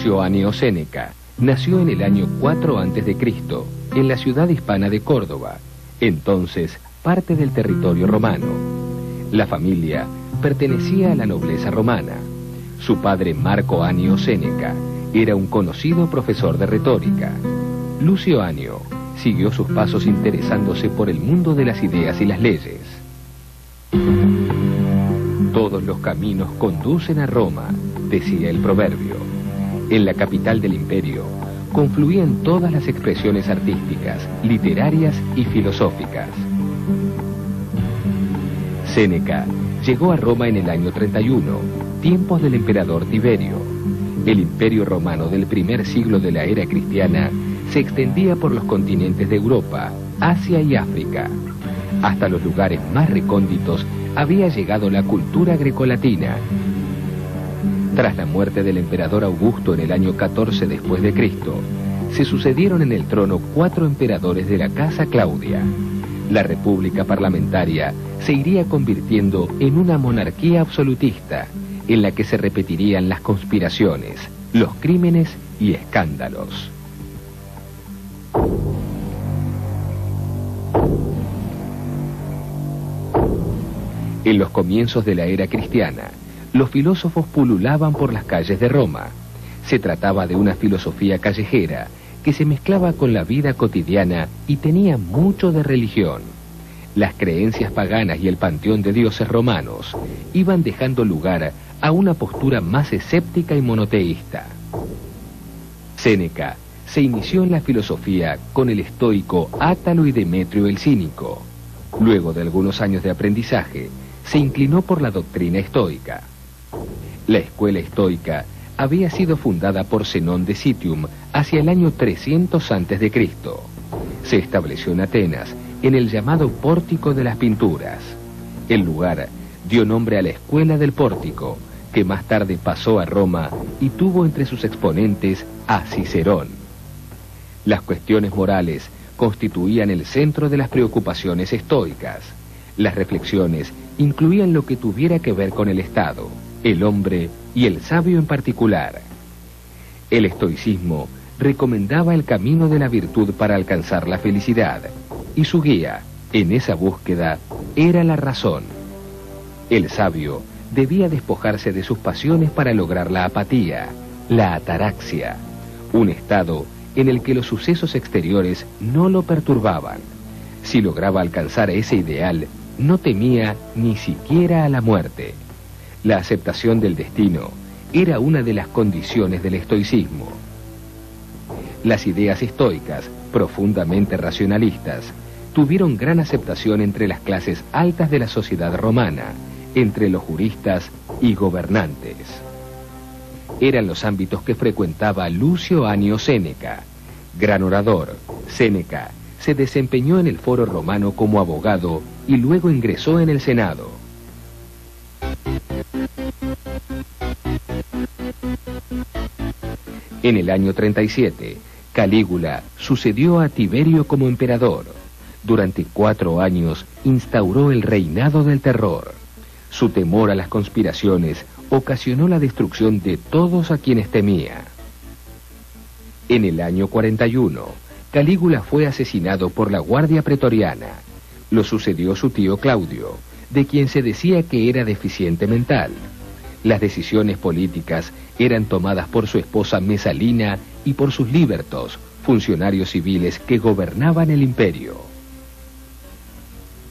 Lucio Anneo Séneca nació en el año 4 a.C., en la ciudad hispana de Córdoba, entonces parte del territorio romano. La familia pertenecía a la nobleza romana. Su padre, Marco Anneo Séneca, era un conocido profesor de retórica. Lucio Anneo siguió sus pasos interesándose por el mundo de las ideas y las leyes. Todos los caminos conducen a Roma, decía el proverbio. En la capital del imperio confluían todas las expresiones artísticas, literarias y filosóficas. Séneca llegó a Roma en el año 31, tiempos del emperador Tiberio. El imperio romano del primer siglo de la era cristiana se extendía por los continentes de Europa, Asia y África. Hasta los lugares más recónditos había llegado la cultura grecolatina. Tras la muerte del emperador Augusto en el año 14 después de Cristo, se sucedieron en el trono 4 emperadores de la casa Claudia. La república parlamentaria se iría convirtiendo en una monarquía absolutista, en la que se repetirían las conspiraciones, los crímenes y escándalos. En los comienzos de la era cristiana, los filósofos pululaban por las calles de Roma. Se trataba de una filosofía callejera que se mezclaba con la vida cotidiana y tenía mucho de religión. Las creencias paganas y el panteón de dioses romanos iban dejando lugar a una postura más escéptica y monoteísta. Séneca se inició en la filosofía con el estoico Átalo y Demetrio el Cínico. Luego de algunos años de aprendizaje, se inclinó por la doctrina estoica. La escuela estoica había sido fundada por Zenón de Citium hacia el año 300 a.C. Se estableció en Atenas, en el llamado Pórtico de las Pinturas. El lugar dio nombre a la Escuela del Pórtico, que más tarde pasó a Roma y tuvo entre sus exponentes a Cicerón. Las cuestiones morales constituían el centro de las preocupaciones estoicas. Las reflexiones incluían lo que tuviera que ver con el Estado, el hombre y el sabio en particular. El estoicismo recomendaba el camino de la virtud para alcanzar la felicidad, y su guía, en esa búsqueda, era la razón. El sabio debía despojarse de sus pasiones para lograr la apatía, la ataraxia, un estado en el que los sucesos exteriores no lo perturbaban. Si lograba alcanzar ese ideal, no temía ni siquiera a la muerte. La aceptación del destino era una de las condiciones del estoicismo. Las ideas estoicas, profundamente racionalistas, tuvieron gran aceptación entre las clases altas de la sociedad romana, entre los juristas y gobernantes. Eran los ámbitos que frecuentaba Lucio Anneo Séneca. Gran orador, Séneca se desempeñó en el foro romano como abogado y luego ingresó en el Senado. En el año 37, Calígula sucedió a Tiberio como emperador. Durante 4 años instauró el reinado del terror. Su temor a las conspiraciones ocasionó la destrucción de todos a quienes temía. En el año 41, Calígula fue asesinado por la Guardia Pretoriana. Lo sucedió su tío Claudio, de quien se decía que era deficiente mental. Las decisiones políticas eran tomadas por su esposa Mesalina y por sus libertos, funcionarios civiles que gobernaban el imperio.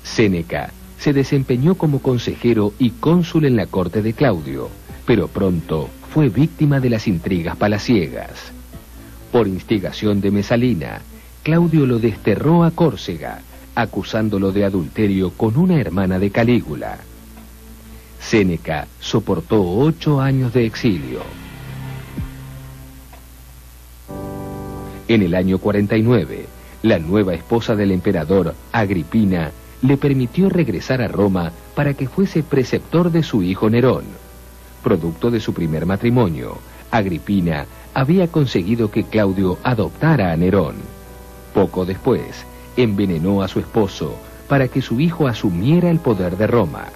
Séneca se desempeñó como consejero y cónsul en la corte de Claudio, pero pronto fue víctima de las intrigas palaciegas. Por instigación de Mesalina, Claudio lo desterró a Córcega, acusándolo de adulterio con una hermana de Calígula. Séneca soportó 8 años de exilio. En el año 49, la nueva esposa del emperador, Agripina, le permitió regresar a Roma para que fuese preceptor de su hijo Nerón. Producto de su primer matrimonio, Agripina había conseguido que Claudio adoptara a Nerón. Poco después, envenenó a su esposo para que su hijo asumiera el poder de Roma.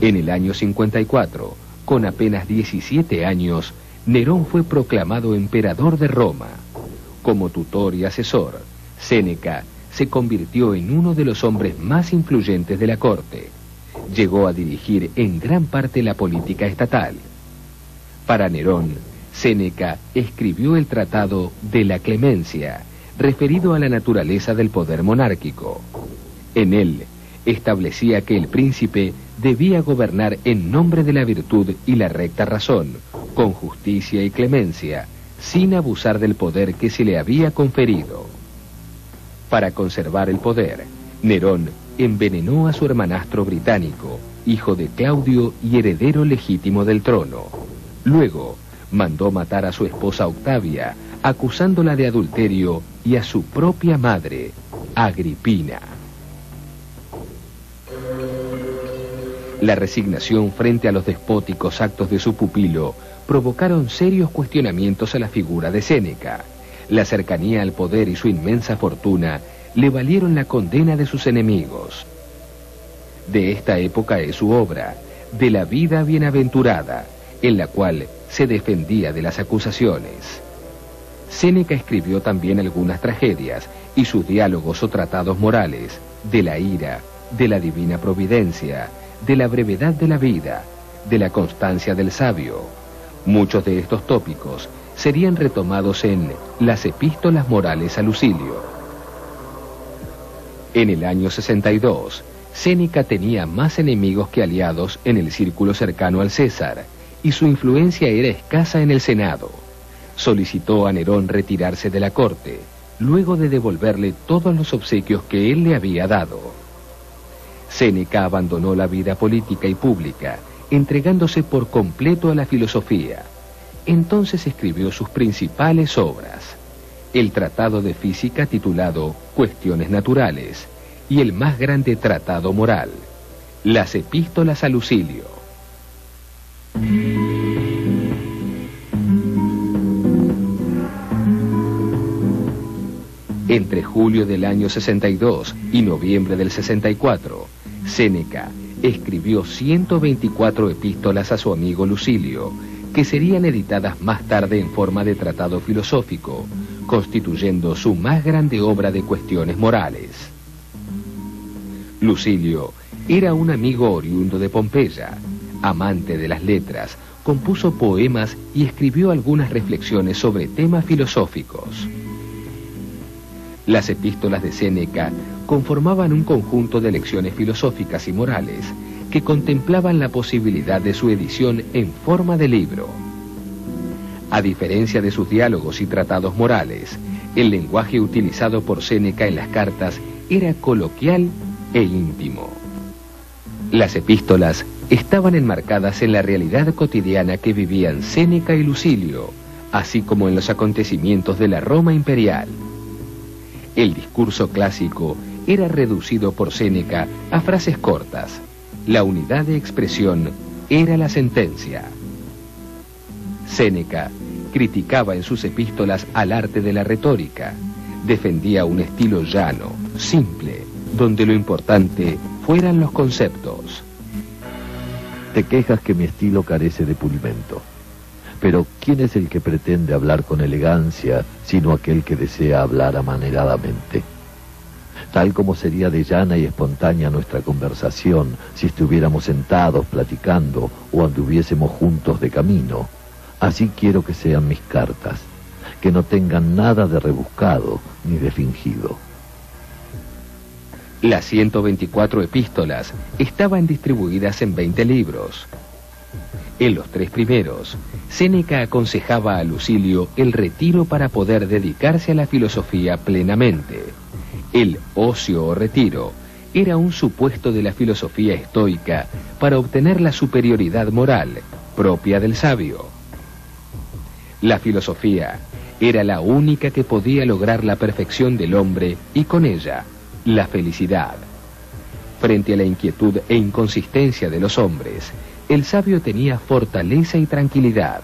En el año 54, con apenas 17 años, Nerón fue proclamado emperador de Roma. Como tutor y asesor, Séneca se convirtió en uno de los hombres más influyentes de la corte. Llegó a dirigir en gran parte la política estatal. Para Nerón, Séneca escribió el Tratado de la Clemencia, referido a la naturaleza del poder monárquico. En él, establecía que el príncipe debía gobernar en nombre de la virtud y la recta razón, con justicia y clemencia, sin abusar del poder que se le había conferido. Para conservar el poder, Nerón envenenó a su hermanastro británico, hijo de Claudio y heredero legítimo del trono. Luego, mandó matar a su esposa Octavia, acusándola de adulterio, y a su propia madre, Agripina. La resignación frente a los despóticos actos de su pupilo provocaron serios cuestionamientos a la figura de Séneca. La cercanía al poder y su inmensa fortuna le valieron la condena de sus enemigos. De esta época es su obra, De la vida bienaventurada, en la cual se defendía de las acusaciones. Séneca escribió también algunas tragedias y sus diálogos o tratados morales, de la ira, de la divina providencia, de la brevedad de la vida, de la constancia del sabio. Muchos de estos tópicos serían retomados en las epístolas morales a Lucilio. En el año 62, Séneca tenía más enemigos que aliados en el círculo cercano al César, y su influencia era escasa en el Senado. Solicitó a Nerón retirarse de la corte, luego de devolverle todos los obsequios que él le había dado. Séneca abandonó la vida política y pública, entregándose por completo a la filosofía. Entonces escribió sus principales obras: el Tratado de Física titulado Cuestiones Naturales, y el más grande tratado moral, las Epístolas a Lucilio. Entre julio del año 62 y noviembre del 64, Séneca escribió 124 epístolas a su amigo Lucilio, que serían editadas más tarde en forma de tratado filosófico, constituyendo su más grande obra de cuestiones morales. Lucilio era un amigo oriundo de Pompeya, amante de las letras, compuso poemas y escribió algunas reflexiones sobre temas filosóficos. Las epístolas de Séneca conformaban un conjunto de lecciones filosóficas y morales que contemplaban la posibilidad de su edición en forma de libro. A diferencia de sus diálogos y tratados morales, el lenguaje utilizado por Séneca en las cartas era coloquial e íntimo. Las epístolas estaban enmarcadas en la realidad cotidiana que vivían Séneca y Lucilio, así como en los acontecimientos de la Roma imperial. El discurso clásico era reducido por Séneca a frases cortas. La unidad de expresión era la sentencia. Séneca criticaba en sus epístolas al arte de la retórica. Defendía un estilo llano, simple, donde lo importante fueran los conceptos. Te quejas que mi estilo carece de pulimento. Pero ¿quién es el que pretende hablar con elegancia, sino aquel que desea hablar amaneradamente? Tal como sería de llana y espontánea nuestra conversación si estuviéramos sentados platicando o anduviésemos juntos de camino, así quiero que sean mis cartas, que no tengan nada de rebuscado ni de fingido. Las 124 epístolas estaban distribuidas en 20 libros. En los 3 primeros, Séneca aconsejaba a Lucilio el retiro para poder dedicarse a la filosofía plenamente. El ocio o retiro era un supuesto de la filosofía estoica para obtener la superioridad moral propia del sabio. La filosofía era la única que podía lograr la perfección del hombre y con ella la felicidad. Frente a la inquietud e inconsistencia de los hombres, el sabio tenía fortaleza y tranquilidad.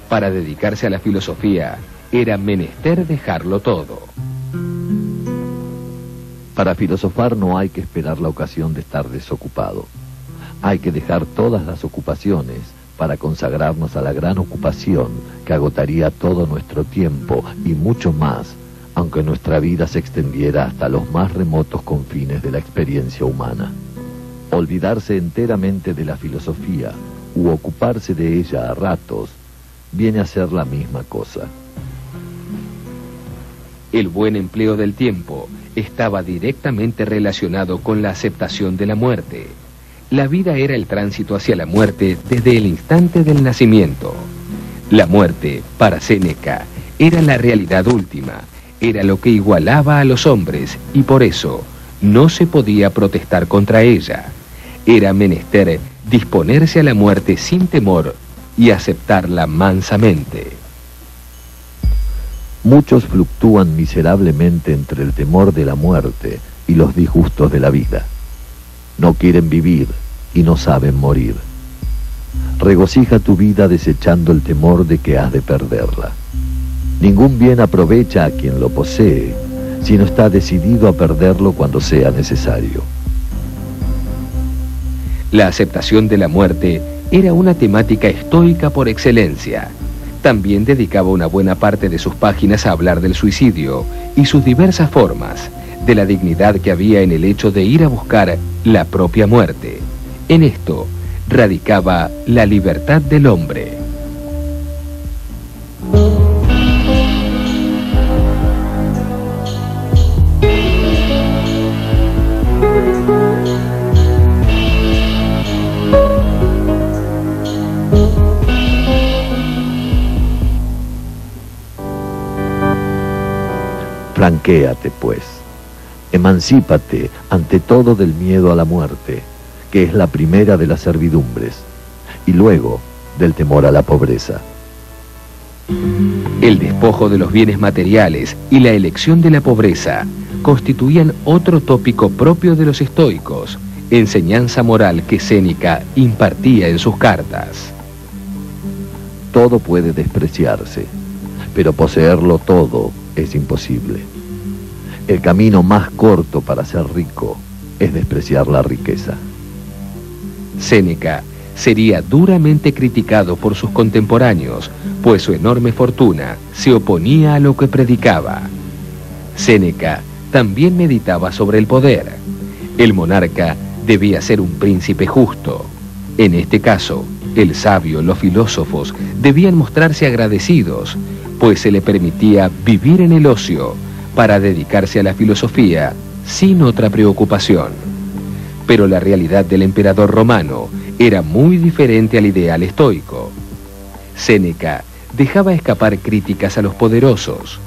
Para dedicarse a la filosofía era menester dejarlo todo. Para filosofar no hay que esperar la ocasión de estar desocupado. Hay que dejar todas las ocupaciones para consagrarnos a la gran ocupación que agotaría todo nuestro tiempo y mucho más, aunque nuestra vida se extendiera hasta los más remotos confines de la experiencia humana. Olvidarse enteramente de la filosofía u ocuparse de ella a ratos viene a ser la misma cosa. El buen empleo del tiempo estaba directamente relacionado con la aceptación de la muerte. La vida era el tránsito hacia la muerte desde el instante del nacimiento. La muerte, para Séneca, era la realidad última, era lo que igualaba a los hombres y por eso no se podía protestar contra ella. Era menester disponerse a la muerte sin temor y aceptarla mansamente. Muchos fluctúan miserablemente entre el temor de la muerte y los disgustos de la vida. No quieren vivir y no saben morir. Regocija tu vida desechando el temor de que has de perderla. Ningún bien aprovecha a quien lo posee, sino está decidido a perderlo cuando sea necesario. La aceptación de la muerte era una temática estoica por excelencia. También dedicaba una buena parte de sus páginas a hablar del suicidio y sus diversas formas, de la dignidad que había en el hecho de ir a buscar la propia muerte. En esto radicaba la libertad del hombre. Franquéate, pues. Emancípate ante todo del miedo a la muerte, que es la primera de las servidumbres, y luego del temor a la pobreza. El despojo de los bienes materiales y la elección de la pobreza constituían otro tópico propio de los estoicos, enseñanza moral que Séneca impartía en sus cartas. Todo puede despreciarse, pero poseerlo todo es imposible. El camino más corto para ser rico es despreciar la riqueza. Séneca sería duramente criticado por sus contemporáneos, pues su enorme fortuna se oponía a lo que predicaba. Séneca también meditaba sobre el poder. El monarca debía ser un príncipe justo. En este caso, el sabio, los filósofos, debían mostrarse agradecidos, pues se le permitía vivir en el ocio para dedicarse a la filosofía sin otra preocupación. Pero la realidad del emperador romano era muy diferente al ideal estoico. Séneca dejaba escapar críticas a los poderosos.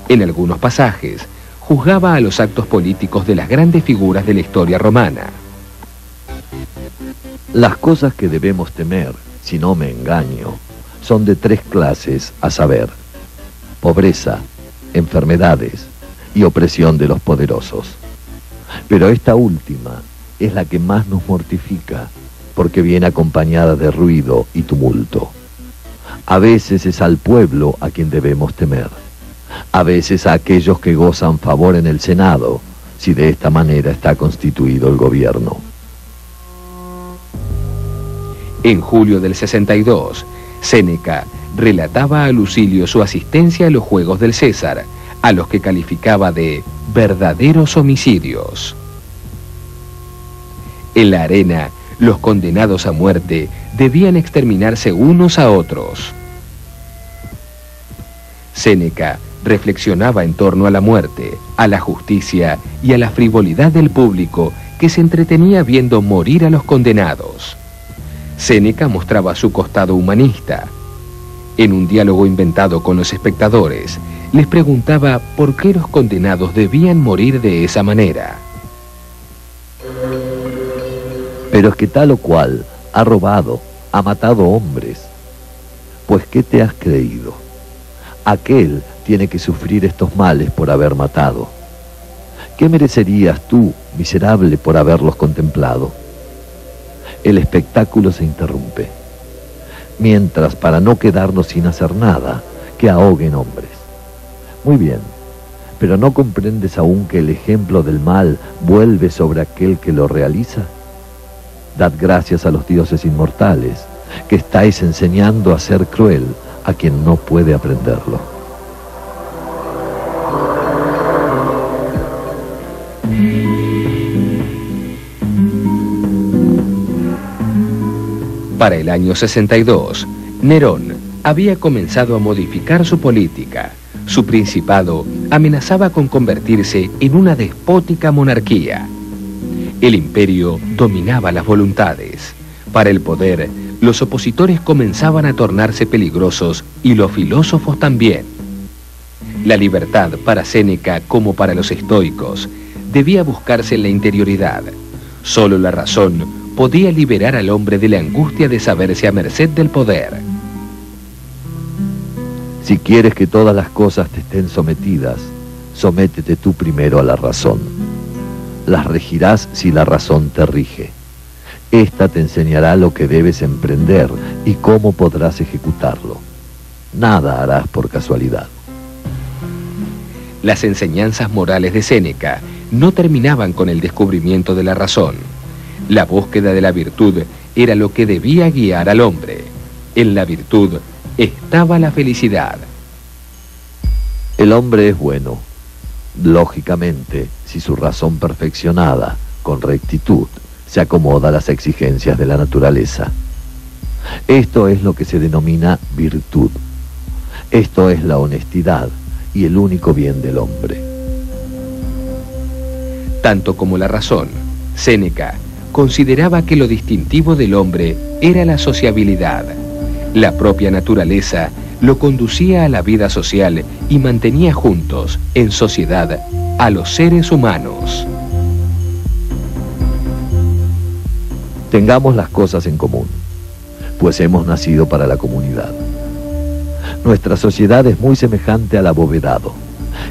En algunos pasajes, juzgaba a los actos políticos de las grandes figuras de la historia romana. Las cosas que debemos temer, si no me engaño, son de tres clases, a saber, pobreza, enfermedades y opresión de los poderosos. Pero esta última es la que más nos mortifica, porque viene acompañada de ruido y tumulto. A veces es al pueblo a quien debemos temer, a veces a aquellos que gozan favor en el Senado, si de esta manera está constituido el gobierno. En julio del 62, Séneca relataba a Lucilio su asistencia a los Juegos del César, a los que calificaba de verdaderos homicidios. En la arena, los condenados a muerte debían exterminarse unos a otros. Séneca reflexionaba en torno a la muerte, a la justicia y a la frivolidad del público que se entretenía viendo morir a los condenados. Séneca mostraba su costado humanista. En un diálogo inventado con los espectadores, les preguntaba por qué los condenados debían morir de esa manera. Pero es que tal o cual ha robado, ha matado hombres. Pues ¿qué te has creído? Aquel tiene que sufrir estos males por haber matado. ¿Qué merecerías tú, miserable, por haberlos contemplado? El espectáculo se interrumpe. Mientras, para no quedarnos sin hacer nada, que ahoguen hombres. Muy bien, pero ¿no comprendes aún que el ejemplo del mal vuelve sobre aquel que lo realiza? Dad gracias a los dioses inmortales, que estáis enseñando a ser cruel a quien no puede aprenderlo. Para el año 62, Nerón había comenzado a modificar su política. Su principado amenazaba con convertirse en una despótica monarquía. El imperio dominaba las voluntades. Para el poder, los opositores comenzaban a tornarse peligrosos y los filósofos también. La libertad para Séneca, como para los estoicos, debía buscarse en la interioridad. Solo la razón podía liberar al hombre de la angustia de saberse a merced del poder. Si quieres que todas las cosas te estén sometidas, sométete tú primero a la razón. Las regirás si la razón te rige. Esta te enseñará lo que debes emprender y cómo podrás ejecutarlo. Nada harás por casualidad. Las enseñanzas morales de Séneca no terminaban con el descubrimiento de la razón. La búsqueda de la virtud era lo que debía guiar al hombre. En la virtud estaba la felicidad. El hombre es bueno, lógicamente, si su razón perfeccionada, con rectitud, se acomoda a las exigencias de la naturaleza. Esto es lo que se denomina virtud. Esto es la honestidad y el único bien del hombre. Tanto como la razón, Séneca consideraba que lo distintivo del hombre era la sociabilidad. La propia naturaleza lo conducía a la vida social y mantenía juntos, en sociedad, a los seres humanos. Tengamos las cosas en común, pues hemos nacido para la comunidad. Nuestra sociedad es muy semejante al abovedado,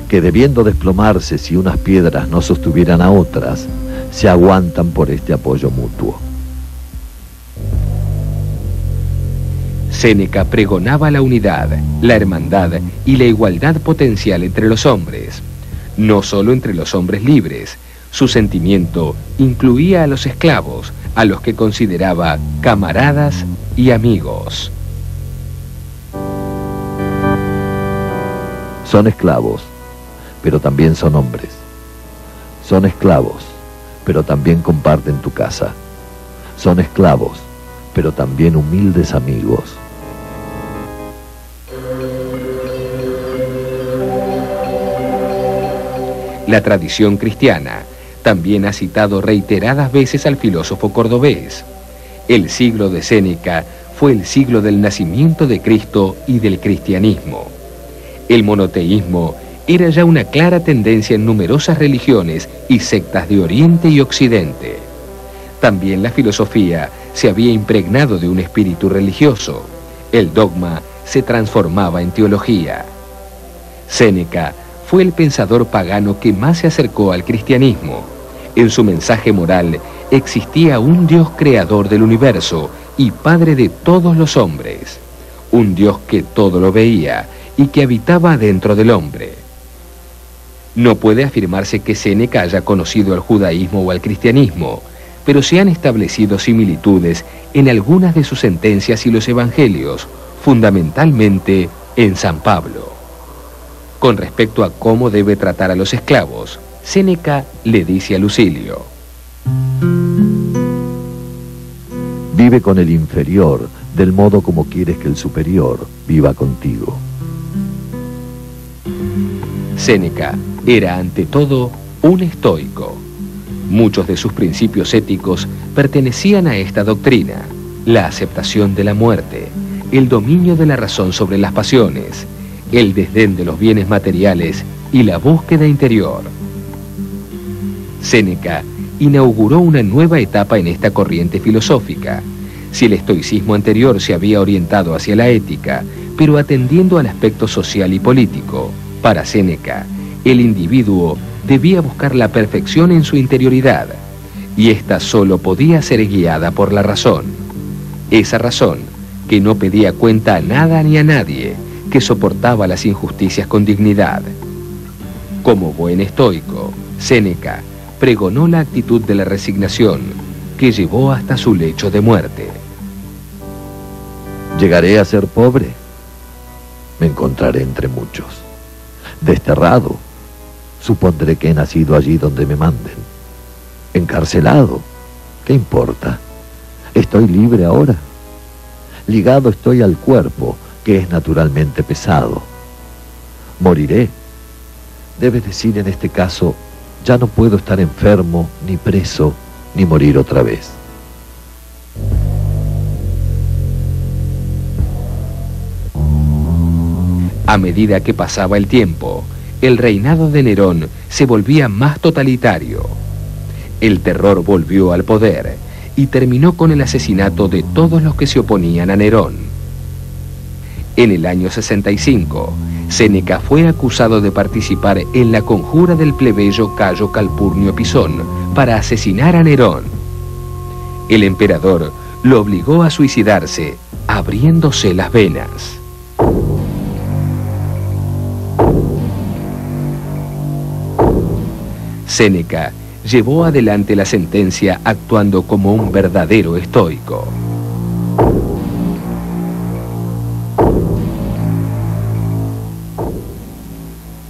que debiendo desplomarse si unas piedras no sostuvieran a otras, se aguantan por este apoyo mutuo. Séneca pregonaba la unidad, la hermandad y la igualdad potencial entre los hombres. No solo entre los hombres libres, su sentimiento incluía a los esclavos, a los que consideraba camaradas y amigos. Son esclavos, pero también son hombres. Son esclavos, pero también comparten tu casa. Son esclavos, pero también humildes amigos. La tradición cristiana también ha citado reiteradas veces al filósofo cordobés. El siglo de Séneca fue el siglo del nacimiento de Cristo y del cristianismo. El monoteísmo era ya una clara tendencia en numerosas religiones y sectas de Oriente y Occidente. También la filosofía se había impregnado de un espíritu religioso. El dogma se transformaba en teología. Séneca fue el pensador pagano que más se acercó al cristianismo. En su mensaje moral existía un Dios creador del universo y padre de todos los hombres. Un Dios que todo lo veía y que habitaba dentro del hombre. No puede afirmarse que Séneca haya conocido al judaísmo o al cristianismo, pero se han establecido similitudes en algunas de sus sentencias y los evangelios, fundamentalmente en San Pablo. Con respecto a cómo debe tratar a los esclavos, Séneca le dice a Lucilio: vive con el inferior del modo como quieres que el superior viva contigo. Séneca era ante todo un estoico. Muchos de sus principios éticos pertenecían a esta doctrina: la aceptación de la muerte, el dominio de la razón sobre las pasiones, el desdén de los bienes materiales y la búsqueda interior. Séneca inauguró una nueva etapa en esta corriente filosófica. Si el estoicismo anterior se había orientado hacia la ética, pero atendiendo al aspecto social y político, para Séneca, el individuo debía buscar la perfección en su interioridad, y ésta solo podía ser guiada por la razón. Esa razón, que no pedía cuenta a nada ni a nadie, que soportaba las injusticias con dignidad. Como buen estoico, Séneca pregonó la actitud de la resignación, que llevó hasta su lecho de muerte. ¿Llegaré a ser pobre? Me encontraré entre muchos. Desterrado, supondré que he nacido allí donde me manden. Encarcelado, ¿qué importa? Estoy libre ahora. Ligado estoy al cuerpo, que es naturalmente pesado. Moriré. Debes decir en este caso, ya no puedo estar enfermo, ni preso, ni morir otra vez. A medida que pasaba el tiempo, el reinado de Nerón se volvía más totalitario. El terror volvió al poder y terminó con el asesinato de todos los que se oponían a Nerón. En el año 65, Séneca fue acusado de participar en la conjura del plebeyo Cayo Calpurnio Pisón para asesinar a Nerón. El emperador lo obligó a suicidarse, abriéndose las venas. Séneca llevó adelante la sentencia actuando como un verdadero estoico.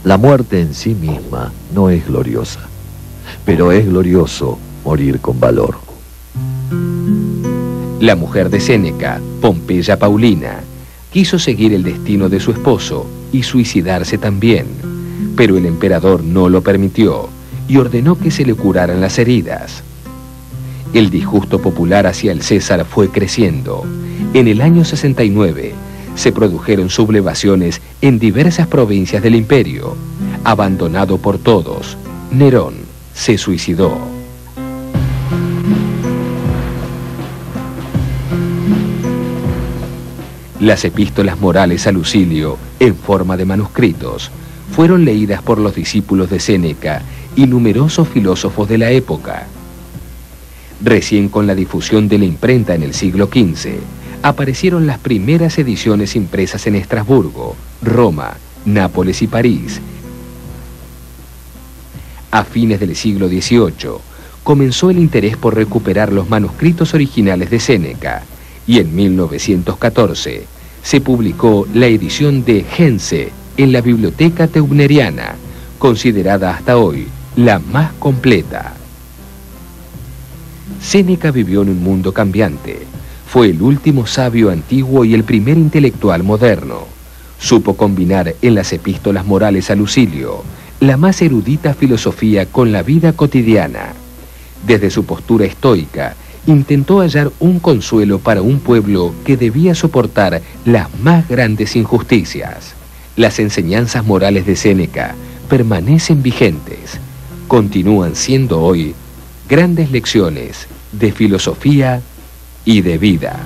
La muerte en sí misma no es gloriosa, pero es glorioso morir con valor. La mujer de Séneca, Pompeya Paulina, quiso seguir el destino de su esposo y suicidarse también, pero el emperador no lo permitió y ordenó que se le curaran las heridas. El disgusto popular hacia el César fue creciendo. En el año 69 se produjeron sublevaciones en diversas provincias del imperio. Abandonado por todos, Nerón se suicidó. Las epístolas morales a Lucilio, en forma de manuscritos, fueron leídas por los discípulos de Séneca y numerosos filósofos de la época. Recién con la difusión de la imprenta en el siglo XV, aparecieron las primeras ediciones impresas en Estrasburgo, Roma, Nápoles y París. A fines del siglo XVIII, comenzó el interés por recuperar los manuscritos originales de Séneca, y en 1914 se publicó la edición de Gense en la Biblioteca Teubneriana, considerada hasta hoy la más completa. Séneca vivió en un mundo cambiante. Fue el último sabio antiguo y el primer intelectual moderno. Supo combinar en las epístolas morales a Lucilio la más erudita filosofía con la vida cotidiana. Desde su postura estoica, intentó hallar un consuelo para un pueblo que debía soportar las más grandes injusticias. Las enseñanzas morales de Séneca permanecen vigentes. Continúan siendo hoy grandes lecciones de filosofía y de vida.